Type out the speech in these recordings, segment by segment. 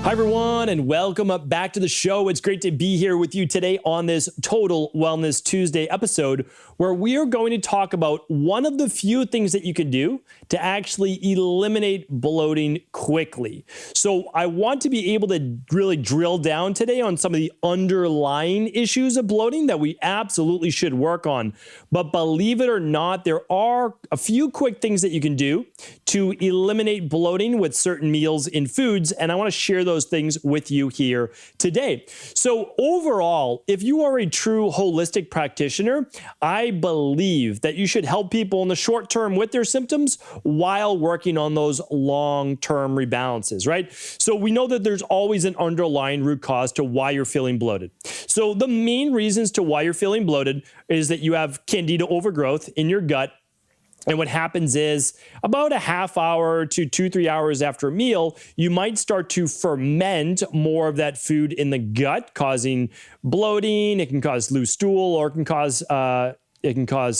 Hi, everyone, and welcome back to the show. It's great to be here with you today on this Total Wellness Tuesday episode, where we are going to talk about one of the few things that you can do to actually eliminate bloating quickly. So I want to be able to really drill down today on some of the underlying issues of bloating that we absolutely should work on. But believe it or not, there are a few quick things that you can do to eliminate bloating with certain meals in foods, and I want to share those things with you here today. So overall, if you are a true holistic practitioner, I believe that you should help people in the short term with their symptoms while working on those long-term rebalances, right? So we know that there's always an underlying root cause to why you're feeling bloated. So the main reasons to why you're feeling bloated is that you have candida overgrowth in your gut. And what happens is about a half hour to 2-3 hours after a meal, you might start to ferment more of that food in the gut, causing bloating. It can cause loose stool, or it can cause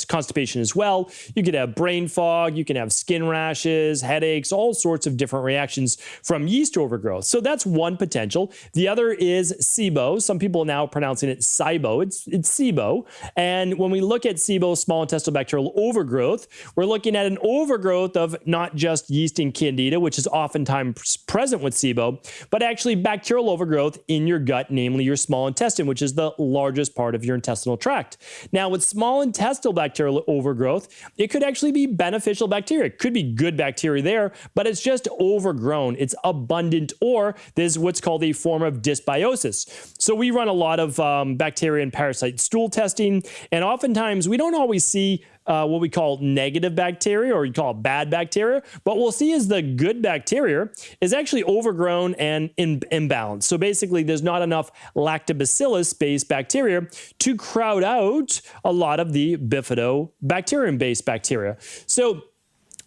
constipation as well. You could have brain fog, you can have skin rashes, headaches, all sorts of different reactions from yeast overgrowth. So that's one potential. The other is SIBO. Some people are now pronouncing it SIBO. It's SIBO. And when we look at SIBO, small intestinal bacterial overgrowth, we're looking at an overgrowth of not just yeast and candida, which is oftentimes present with SIBO, but actually bacterial overgrowth in your gut, namely your small intestine, which is the largest part of your intestinal tract. Now, with small intestinal bacterial overgrowth, it could actually be beneficial bacteria. It could be good bacteria there, but it's just overgrown. It's abundant, or there's what's called a form of dysbiosis. So we run a lot of bacteria and parasite stool testing, and oftentimes we don't always see what we call negative bacteria, or you call it bad bacteria. But we'll see is the good bacteria is actually overgrown and imbalanced. So basically, there's not enough lactobacillus-based bacteria to crowd out a lot of the bifidobacterium-based bacteria. So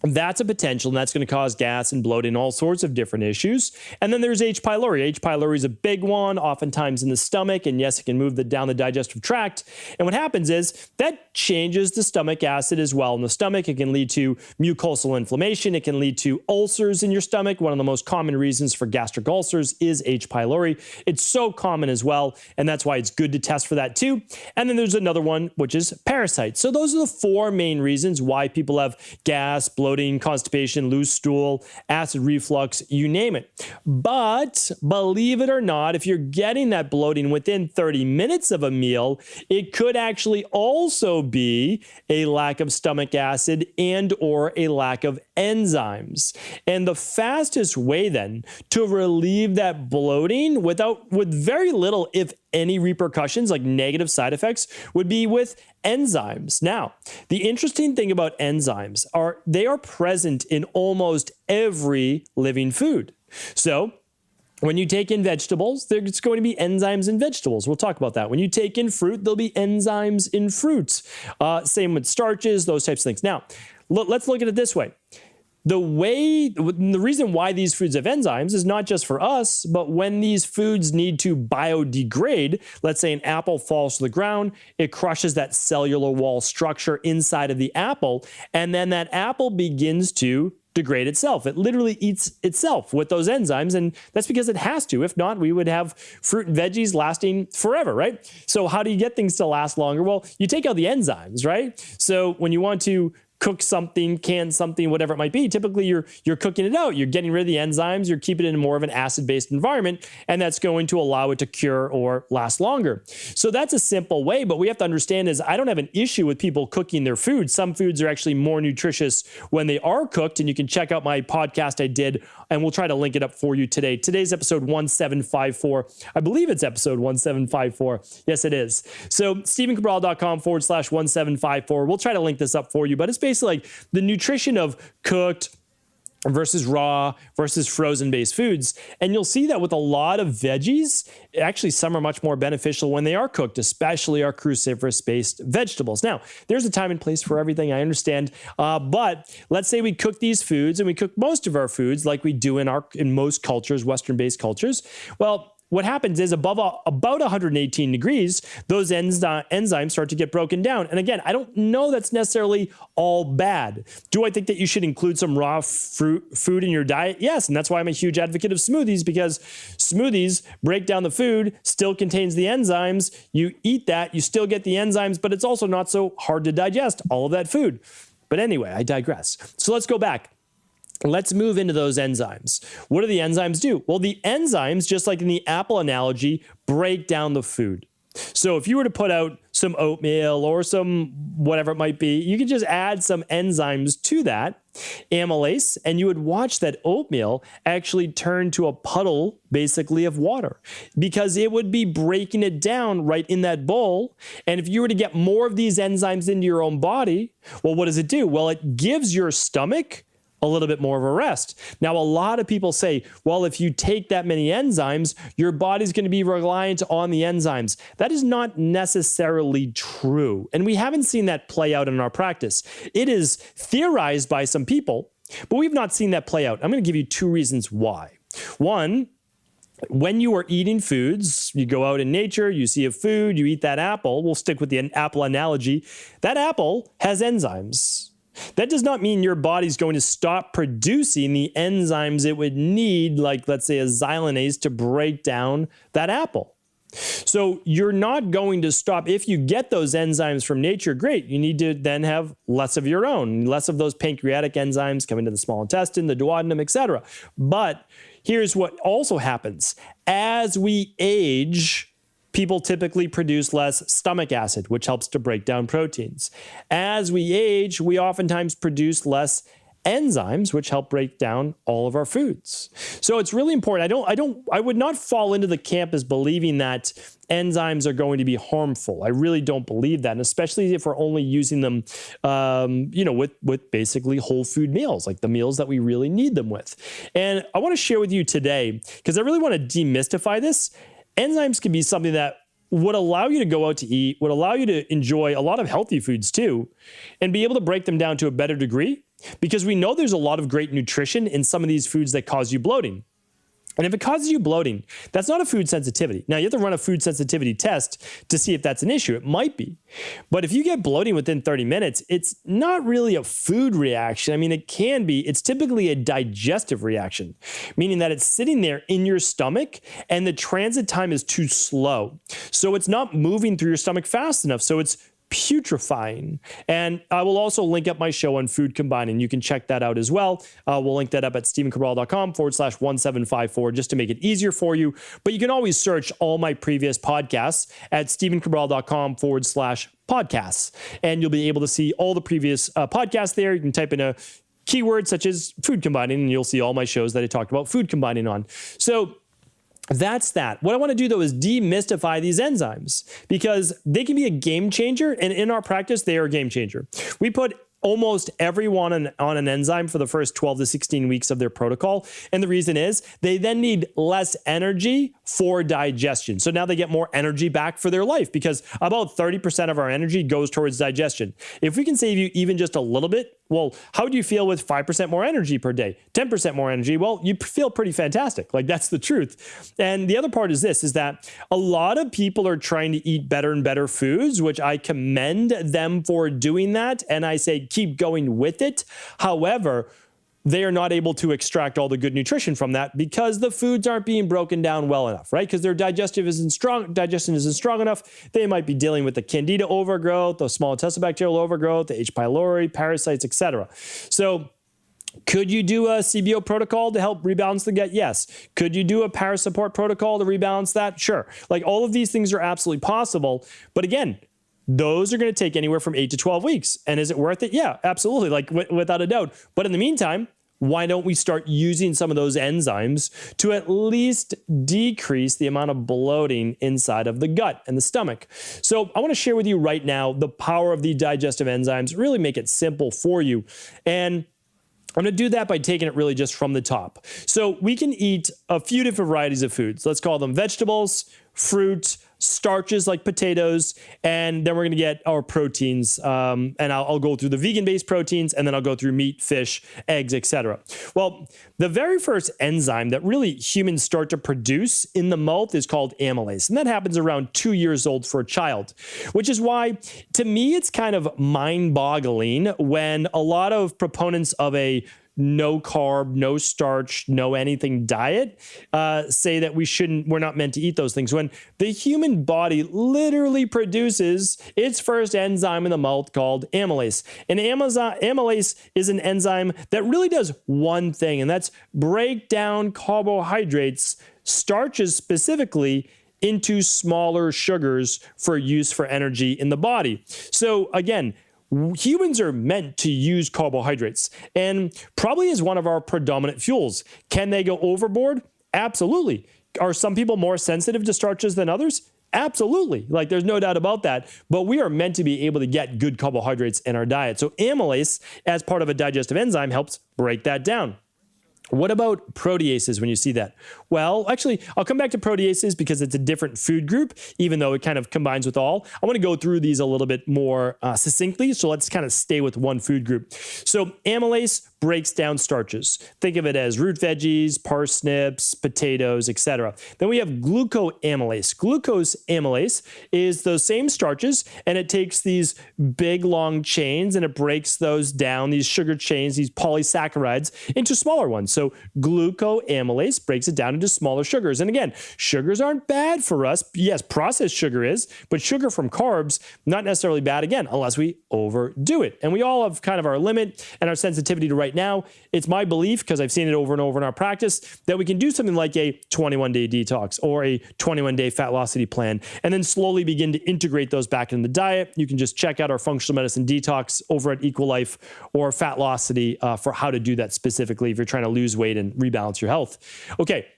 that's a potential, and that's going to cause gas and bloating, all sorts of different issues. And then there's H. pylori. H. pylori is a big one, oftentimes in the stomach, and yes, it can move down the digestive tract. And what happens is that changes the stomach acid as well in the stomach. It can lead to mucosal inflammation. It can lead to ulcers in your stomach. One of the most common reasons for gastric ulcers is H. pylori. It's so common as well, and that's why it's good to test for that too. And then there's another one, which is parasites. So those are the four main reasons why people have gas, bloating, constipation, loose stool, acid reflux, you name it. But believe it or not, if you're getting that bloating within 30 minutes of a meal, it could actually also be a lack of stomach acid and or a lack of enzymes. And the fastest way then to relieve that bloating with very little, if any, repercussions, like negative side effects, would be with enzymes. Now, the interesting thing about enzymes are they are present in almost every living food. So when you take in vegetables, there's going to be enzymes in vegetables. We'll talk about that. When you take in fruit, there'll be enzymes in fruits. Same with starches, those types of things. Now, let's look at it this way. The reason why these foods have enzymes is not just for us, but when these foods need to biodegrade, let's say an apple falls to the ground, it crushes that cellular wall structure inside of the apple, and then that apple begins to degrade itself. It literally eats itself with those enzymes, and that's because it has to. If not, we would have fruit and veggies lasting forever, right? So how do you get things to last longer? Well, you take out the enzymes, right? So when you want to cook something, can something, whatever it might be, typically you're cooking it out. You're getting rid of the enzymes. You're keeping it in more of an acid-based environment, and that's going to allow it to cure or last longer. So that's a simple way, but we have to understand is I don't have an issue with people cooking their food. Some foods are actually more nutritious when they are cooked, and you can check out my podcast I did, and we'll try to link it up for you today. Today's episode 1754. I believe it's episode 1754. Yes, it is. So StephenCabral.com/1754. We'll try to link this up for you, but it's basically like the nutrition of cooked versus raw versus frozen-based foods. And you'll see that with a lot of veggies, actually some are much more beneficial when they are cooked, especially our cruciferous-based vegetables. Now, there's a time and place for everything, I understand. But let's say we cook these foods, and we cook most of our foods like we do in most cultures, Western-based cultures. Well, what happens is above about 118 degrees, those enzymes start to get broken down. And again, I don't know that's necessarily all bad. Do I think that you should include some raw food in your diet? Yes, and that's why I'm a huge advocate of smoothies, because smoothies break down the food, still contains the enzymes. You eat that, you still get the enzymes, but it's also not so hard to digest all of that food. But anyway, I digress. So let's go back. Let's move into those enzymes. What do the enzymes do? Well, the enzymes, just like in the apple analogy, break down the food. So if you were to put out some oatmeal or some whatever it might be, you could just add some enzymes to that amylase, and you would watch that oatmeal actually turn to a puddle, basically, of water, because it would be breaking it down right in that bowl. And if you were to get more of these enzymes into your own body, well, what does it do? Well, it gives your stomach a little bit more of a rest. Now, a lot of people say, well, if you take that many enzymes, your body's going to be reliant on the enzymes. That is not necessarily true. And we haven't seen that play out in our practice. It is theorized by some people, but we've not seen that play out. I'm going to give you two reasons why. One, when you are eating foods, you go out in nature, you see a food, you eat that apple. We'll stick with the apple analogy. That apple has enzymes. That does not mean your body's going to stop producing the enzymes it would need, like, let's say, a xylanase to break down that apple. So you're not going to stop. If you get those enzymes from nature, great. You need to then have less of your own, less of those pancreatic enzymes coming to the small intestine, the duodenum, etc. But here's what also happens. As we age, people typically produce less stomach acid, which helps to break down proteins. As we age, we oftentimes produce less enzymes, which help break down all of our foods. So it's really important. I would not fall into the camp as believing that enzymes are going to be harmful. I really don't believe that, and especially if we're only using them, with basically whole food meals, like the meals that we really need them with. And I want to share with you today, because I really want to demystify this. Enzymes can be something that would allow you to go out to eat, would allow you to enjoy a lot of healthy foods too, and be able to break them down to a better degree, because we know there's a lot of great nutrition in some of these foods that cause you bloating. And if it causes you bloating, that's not a food sensitivity. Now, you have to run a food sensitivity test to see if that's an issue. It might be. But if you get bloating within 30 minutes, it's not really a food reaction. I mean, it can be. It's typically a digestive reaction, meaning that it's sitting there in your stomach and the transit time is too slow. So it's not moving through your stomach fast enough. So it's putrefying. And I will also link up my show on food combining. You can check that out as well. We'll link that up at stephencabral.com/1754 just to make it easier for you. But you can always search all my previous podcasts at stephencabral.com/podcasts. And you'll be able to see all the previous podcasts there. You can type in a keyword such as food combining, and you'll see all my shows that I talked about food combining on. So that's that. What I want to do, though, is demystify these enzymes, because they can be a game changer. And in our practice, they are a game changer. We put almost everyone on an enzyme for the first 12 to 16 weeks of their protocol. And the reason is they then need less energy for digestion. So now they get more energy back for their life, because about 30% of our energy goes towards digestion. If we can save you even just a little bit, well, how do you feel with 5% more energy per day, 10% more energy? Well, you feel pretty fantastic. Like, that's the truth. And the other part is this, is that a lot of people are trying to eat better and better foods, which I commend them for doing that. And I say, keep going with it. However, they are not able to extract all the good nutrition from that because the foods aren't being broken down well enough, right? Because their digestion isn't strong enough. They might be dealing with the candida overgrowth, the small intestinal bacterial overgrowth, the H. pylori, parasites, etc. So could you do a CBO protocol to help rebalance the gut? Yes. Could you do a parasupport protocol to rebalance that? Sure. Like, all of these things are absolutely possible. But again, those are going to take anywhere from 8 to 12 weeks. And is it worth it? Yeah, absolutely. Like, without a doubt. But in the meantime, why don't we start using some of those enzymes to at least decrease the amount of bloating inside of the gut and the stomach? So I want to share with you right now the power of the digestive enzymes, really make it simple for you. And I'm going to do that by taking it really just from the top. So we can eat a few different varieties of foods. Let's call them vegetables, fruit, starches like potatoes, and then we're going to get our proteins. And I'll go through the vegan-based proteins, and then I'll go through meat, fish, eggs, etc. Well, the very first enzyme that really humans start to produce in the mouth is called amylase, and that happens around 2 years old for a child, which is why, to me, it's kind of mind-boggling when a lot of proponents of a no carb, no starch, no anything diet say that we're not meant to eat those things, when the human body literally produces its first enzyme in the mouth called amylase. And amylase is an enzyme that really does one thing, and that's break down carbohydrates, starches specifically, into smaller sugars for use for energy in the body. So again, humans are meant to use carbohydrates, and probably is one of our predominant fuels. Can they go overboard? Absolutely. Are some people more sensitive to starches than others? Absolutely. Like, there's no doubt about that. But we are meant to be able to get good carbohydrates in our diet. So amylase, as part of a digestive enzyme, helps break that down. What about proteases when you see that? Well, actually, I'll come back to proteases because it's a different food group, even though it kind of combines with all. I want to go through these a little bit more succinctly, so let's kind of stay with one food group. So amylase breaks down starches. Think of it as root veggies, parsnips, potatoes, etc. Then we have glucoamylase. Glucose amylase is those same starches, and it takes these big, long chains, and it breaks those down, these sugar chains, these polysaccharides, into smaller ones. So glucoamylase breaks it down into smaller sugars. And again, sugars aren't bad for us. Yes, processed sugar is, but sugar from carbs, not necessarily bad, again, unless we overdo it. And we all have kind of our limit and our sensitivity to right now. It's my belief, because I've seen it over and over in our practice, that we can do something like a 21-day detox or a 21-day fat velocity plan, and then slowly begin to integrate those back into the diet. You can just check out our functional medicine detox over at Equal Life or Fat Velocity for how to do that specifically if you're trying to lose weight and rebalance your health. Okay.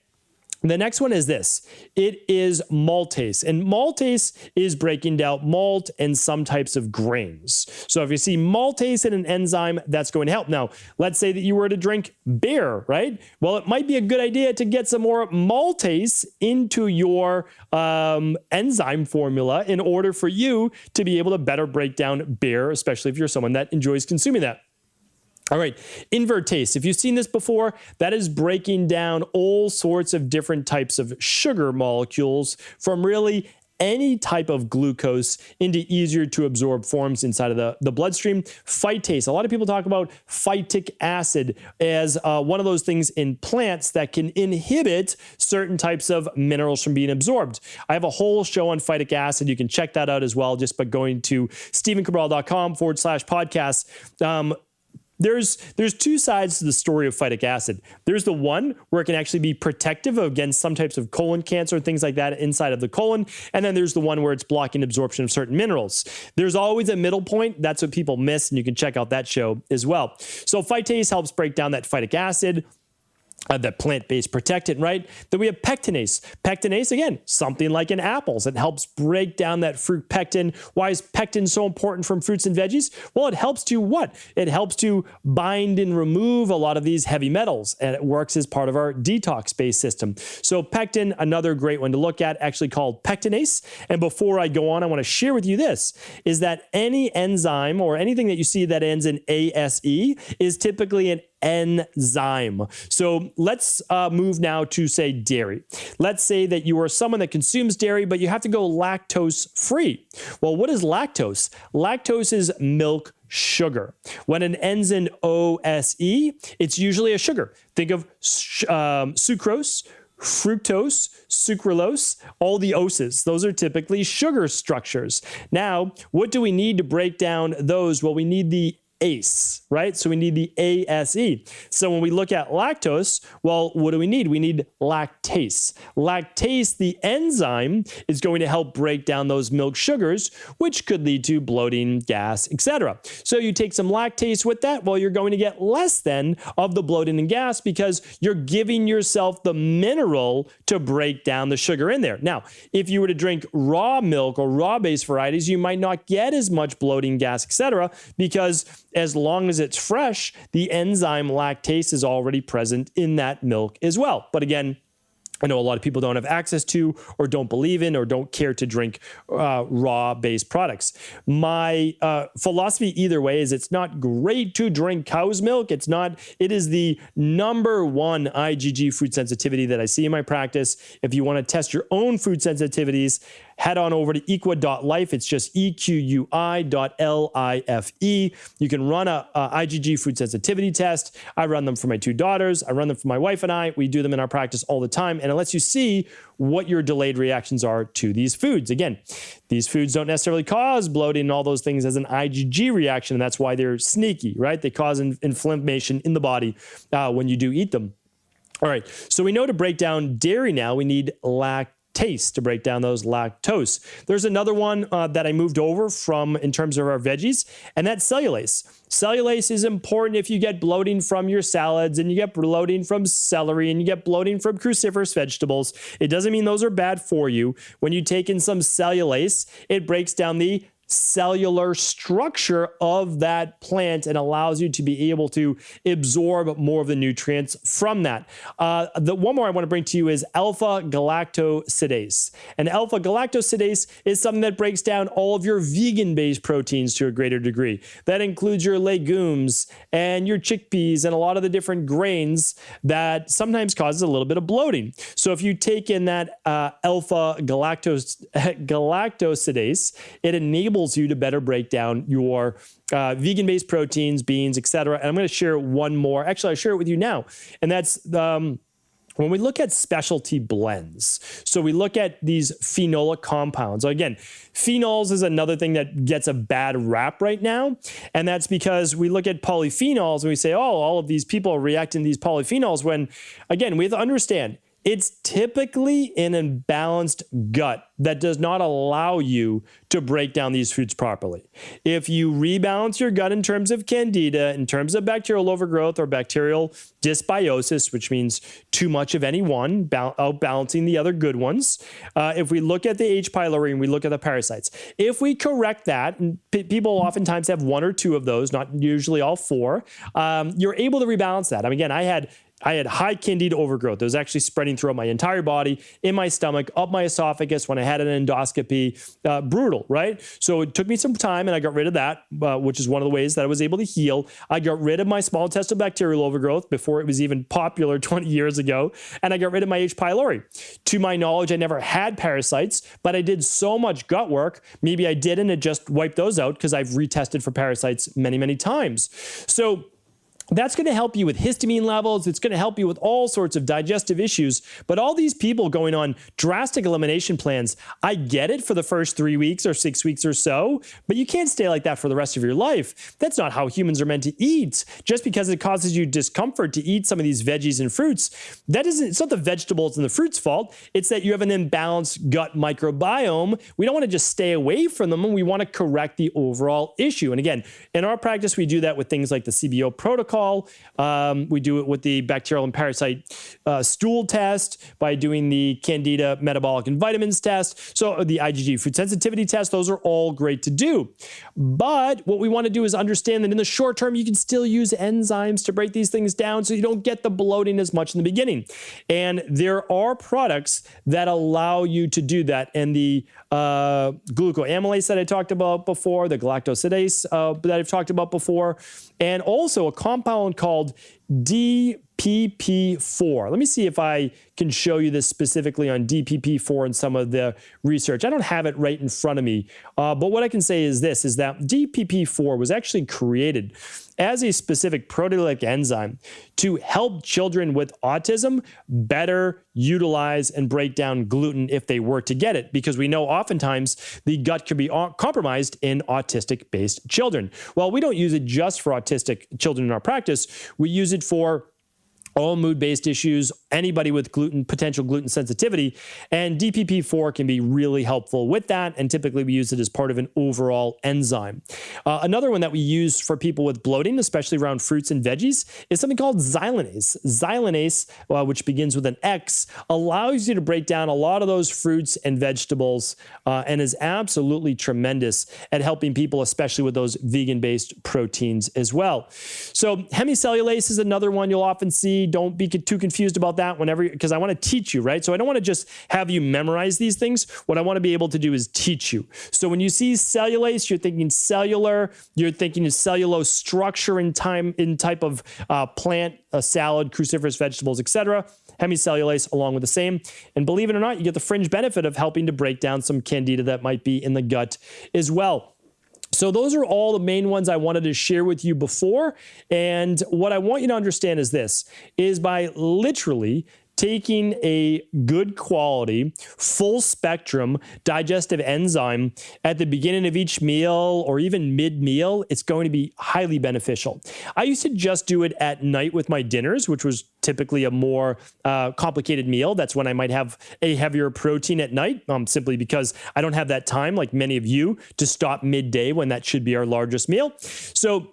The next one is this. It is maltase, and maltase is breaking down malt and some types of grains. So if you see maltase in an enzyme, that's going to help. Now, let's say that you were to drink beer, right? Well, it might be a good idea to get some more maltase into your enzyme formula in order for you to be able to better break down beer, especially if you're someone that enjoys consuming that. All right, invertase. If you've seen this before, that is breaking down all sorts of different types of sugar molecules from really any type of glucose into easier to absorb forms inside of the bloodstream. Phytase. A lot of people talk about phytic acid as one of those things in plants that can inhibit certain types of minerals from being absorbed. I have a whole show on phytic acid. You can check that out as well just by going to stephencabral.com/podcast. There's two sides to the story of phytic acid. There's the one where it can actually be protective against some types of colon cancer and things like that inside of the colon. And then there's the one where it's blocking absorption of certain minerals. There's always a middle point. That's what people miss, and you can check out that show as well. So phytase helps break down that phytic acid. The plant-based protectant, right? Then we have pectinase. Pectinase, again, something like in apples. It helps break down that fruit pectin. Why is pectin so important from fruits and veggies? Well, it helps to what? It helps to bind and remove a lot of these heavy metals, and it works as part of our detox-based system. So pectin, another great one to look at, actually called pectinase. And before I go on, I want to share with you this, is that any enzyme or anything that you see that ends in ASE is typically an enzyme. So let's move now to, say, dairy. Let's say that you are someone that consumes dairy, but you have to go lactose free. Well, what is lactose? Lactose is milk sugar. When it ends in OSE, it's usually a sugar. Think of sucrose, fructose, sucralose, all the oses. Those are typically sugar structures. Now, what do we need to break down those? Well, we need the ACE, right? So we need the ASE. So when we look at lactose, well, what do we need? We need lactase. Lactase, the enzyme, is going to help break down those milk sugars, which could lead to bloating, gas, etc. So you take some lactase with that, well, you're going to get less than of the bloating and gas because you're giving yourself the mineral to break down the sugar in there. Now, if you were to drink raw milk or raw-based varieties, you might not get as much bloating, gas, etc. because as long as it's fresh, the enzyme lactase is already present in that milk as well. But again, I know a lot of people don't have access to, or don't believe in, or don't care to drink raw-based products. My philosophy either way is it's not great to drink cow's milk. It is the number one IgG food sensitivity that I see in my practice. If you want to test your own food sensitivities, head on over to equa.life. It's just equi.life. You can run a IgG food sensitivity test. I run them for my 2 daughters. I run them for my wife and I. We do them in our practice all the time. And it lets you see what your delayed reactions are to these foods. Again, these foods don't necessarily cause bloating and all those things as an IgG reaction. And that's why they're sneaky, right? They cause inflammation in the body when you do eat them. All right. So we know to break down dairy now, we need lactase to break down those lactose. There's another one that I moved over from in terms of our veggies, and that's cellulase. Cellulase is important if you get bloating from your salads, and you get bloating from celery, and you get bloating from cruciferous vegetables. It doesn't mean those are bad for you. When you take in some cellulase, it breaks down the cellular structure of that plant and allows you to be able to absorb more of the nutrients from that. The one more I want to bring to you is alpha-galactosidase. And alpha-galactosidase is something that breaks down all of your vegan-based proteins to a greater degree. That includes your legumes and your chickpeas and a lot of the different grains that sometimes causes a little bit of bloating. So if you take in that alpha-galactosidase, it enables you to better break down your vegan-based proteins, beans, etc. And I'm going to share one more. Actually, I'll share it with you now. And that's when we look at specialty blends. So we look at these phenolic compounds. Again, phenols is another thing that gets a bad rap right now. And that's because we look at polyphenols and we say, oh, all of these people are reacting to these polyphenols, when, again, we have to understand, it's typically an imbalanced gut that does not allow you to break down these foods properly. If you rebalance your gut in terms of candida, in terms of bacterial overgrowth or bacterial dysbiosis, which means too much of any one, outbalancing the other good ones. If we look at the H. pylori and we look at the parasites, if we correct that, and people oftentimes have 1 or 2 of those, not usually all 4, you're able to rebalance that. I mean, again, I had high candida overgrowth. It was actually spreading throughout my entire body, in my stomach, up my esophagus when I had an endoscopy. Brutal, right? So it took me some time, and I got rid of that, which is one of the ways that I was able to heal. I got rid of my small intestinal bacterial overgrowth before it was even popular 20 years ago, and I got rid of my H. pylori. To my knowledge, I never had parasites, but I did so much gut work. Maybe I didn't, it just wiped those out because I've retested for parasites many, many times. So that's going to help you with histamine levels. It's going to help you with all sorts of digestive issues. But all these people going on drastic elimination plans, I get it for the first 3 weeks or 6 weeks or so, but you can't stay like that for the rest of your life. That's not how humans are meant to eat. Just because it causes you discomfort to eat some of these veggies and fruits, it's not the vegetables and the fruits' fault. It's that you have an imbalanced gut microbiome. We don't want to just stay away from them, and we want to correct the overall issue. And again, in our practice, we do that with things like the CBO protocol. We do it with the bacterial and parasite stool test, by doing the Candida metabolic and vitamins test. So the IgG food sensitivity test, those are all great to do. But what we want to do is understand that in the short term, you can still use enzymes to break these things down so you don't get the bloating as much in the beginning. And there are products that allow you to do that. And the glucoamylase that I talked about before, the galactosidase that I've talked about before, and also a compound called DPP4. Let me see if I can show you this specifically on DPP4 and some of the research. I don't have it right in front of me, but what I can say is this, is that DPP4 was actually created as a specific proteolytic enzyme to help children with autism better utilize and break down gluten if they were to get it, because we know oftentimes the gut can be compromised in autistic-based children. Well, we don't use it just for autistic children in our practice. We use it for all mood-based issues, anybody with potential gluten sensitivity, and DPP4 can be really helpful with that, and typically we use it as part of an overall enzyme. Another one that we use for people with bloating, especially around fruits and veggies, is something called xylanase. Xylanase, which begins with an X, allows you to break down a lot of those fruits and vegetables, and is absolutely tremendous at helping people, especially with those vegan-based proteins as well. So hemicellulase is another one you'll often see. be too confused about that whenever, because I want to teach you, right? So I don't want to just have you memorize these things. What I want to be able to do is teach you. So when you see cellulase, you're thinking cellular, you're thinking of cellulose structure in type of plant, a salad, cruciferous vegetables, etc. Hemicellulase along with the same. And believe it or not, you get the fringe benefit of helping to break down some candida that might be in the gut as well. So those are all the main ones I wanted to share with you before. And what I want you to understand is this, is by literally taking a good quality, full spectrum digestive enzyme at the beginning of each meal or even mid-meal, it's going to be highly beneficial. I used to just do it at night with my dinners, which was typically a more complicated meal. That's when I might have a heavier protein at night, simply because I don't have that time, like many of you, to stop midday when that should be our largest meal. So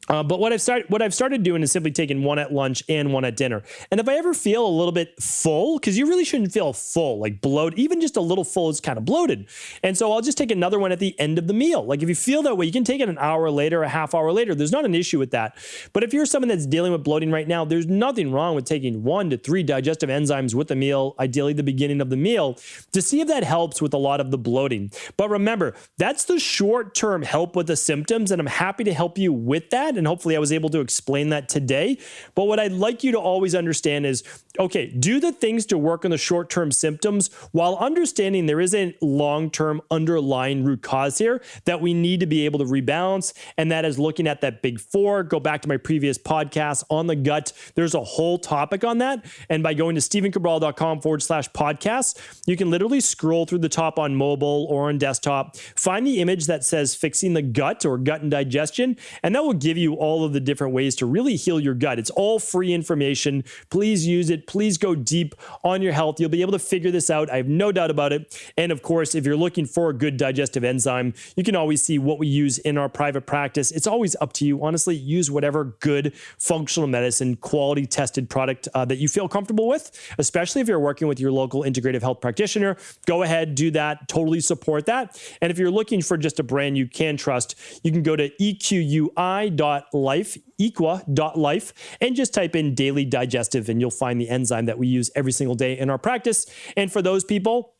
but what I've started doing is simply taking one at lunch and one at dinner. And if I ever feel a little bit full, because you really shouldn't feel full, like bloated, even just a little full is kind of bloated. And so I'll just take another one at the end of the meal. Like if you feel that way, you can take it an hour later, a half hour later. There's not an issue with that. But if you're someone that's dealing with bloating right now, there's nothing wrong with taking 1 to 3 digestive enzymes with the meal, ideally the beginning of the meal, to see if that helps with a lot of the bloating. But remember, that's the short-term help with the symptoms, and I'm happy to help you with that. And hopefully I was able to explain that today. But what I'd like you to always understand is, okay, do the things to work on the short-term symptoms while understanding there is a long-term underlying root cause here that we need to be able to rebalance. And that is looking at that big four. Go back to my previous podcast on the gut. There's a whole topic on that. And by going to stephencabral.com/podcast, you can literally scroll through the top on mobile or on desktop, find the image that says fixing the gut or gut and digestion, and that will give you all of the different ways to really heal your gut. It's all free information. Please use it. Please go deep on your health. You'll be able to figure this out. I have no doubt about it. And of course, if you're looking for a good digestive enzyme, you can always see what we use in our private practice. It's always up to you. Honestly, use whatever good functional medicine, quality tested product that you feel comfortable with, especially if you're working with your local integrative health practitioner. Go ahead, do that. Totally support that. And if you're looking for just a brand you can trust, you can go to equi.life, equa.life, and just type in daily digestive, and you'll find the enzyme that we use every single day in our practice. And for those people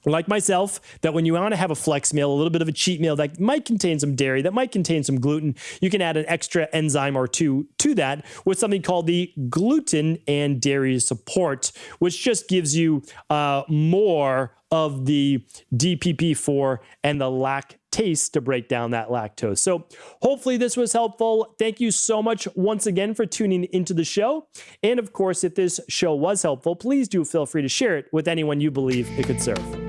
like myself, that when you want to have a flex meal, a little bit of a cheat meal that might contain some dairy, that might contain some gluten, you can add an extra enzyme or two to that with something called the gluten and dairy support, which just gives you more of the DPP4 and the lactase to break down that lactose. So hopefully this was helpful. Thank you so much once again for tuning into the show. And of course, if this show was helpful, please do feel free to share it with anyone you believe it could serve.